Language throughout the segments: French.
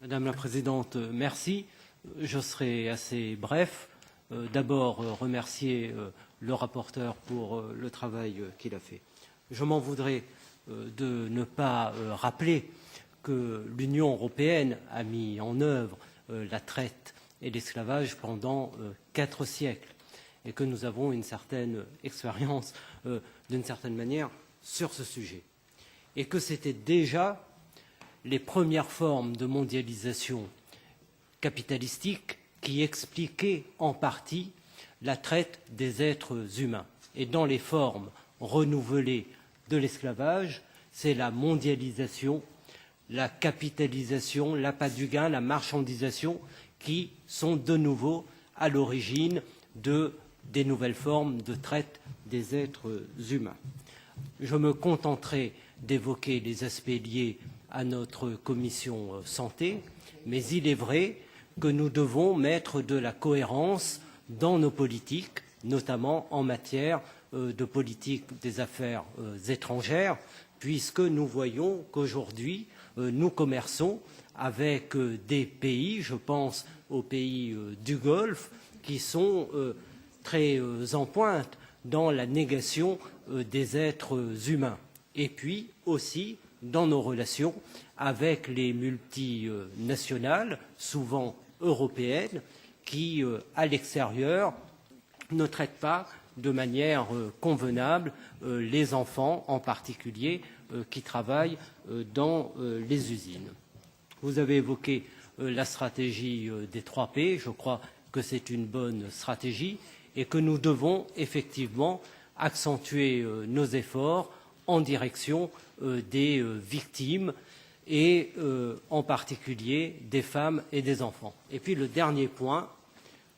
Madame la Présidente, merci. Je serai assez bref. D'abord, remercier le rapporteur pour le travail qu'il a fait. Je m'en voudrais de ne pas rappeler que l'Union européenne a mis en œuvre la traite et l'esclavage pendant 4 siècles et que nous avons une certaine expérience, d'une certaine manière, sur ce sujet. Et que c'était déjà les premières formes de mondialisation capitalistique qui expliquaient en partie la traite des êtres humains. Et dans les formes renouvelées de l'esclavage, c'est la mondialisation, la capitalisation, l'appât du gain, la marchandisation qui sont de nouveau à l'origine des nouvelles formes de traite des êtres humains. Je me contenterai d'évoquer les aspects liés à notre commission santé, mais il est vrai que nous devons mettre de la cohérence dans nos politiques, notamment en matière de politique des affaires étrangères, puisque nous voyons qu'aujourd'hui, nous commerçons avec des pays, je pense aux pays du Golfe, qui sont très en pointe dans la négation des êtres humains. Et puis aussi dans nos relations avec les multinationales, souvent européennes, qui, à l'extérieur, ne traitent pas de manière convenable les enfants, en particulier, qui travaillent dans les usines. Vous avez évoqué la stratégie des 3 P. Je crois que c'est une bonne stratégie et que nous devons effectivement accentuer nos efforts en direction des victimes et en particulier des femmes et des enfants. Et puis le dernier point,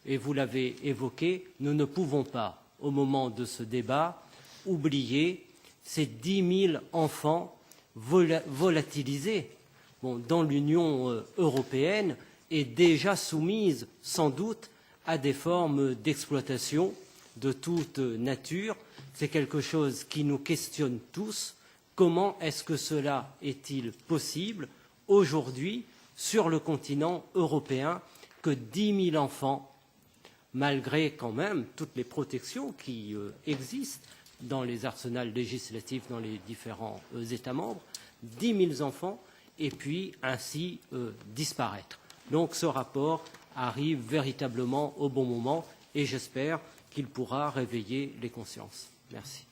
et vous l'avez évoqué, nous ne pouvons pas, au moment de ce débat, oublier ces 10 000 enfants volatilisés dans l'Union européenne et déjà soumises sans doute à des formes d'exploitation de toute nature. C'est quelque chose qui nous questionne tous. Comment est-ce que cela est-il possible aujourd'hui sur le continent européen que 10 000 enfants, malgré quand même toutes les protections qui existent dans les arsenals législatifs dans les différents États membres, 10 000 enfants et puis ainsi disparaître. Donc ce rapport arrive véritablement au bon moment et j'espère qu'il pourra réveiller les consciences. Merci.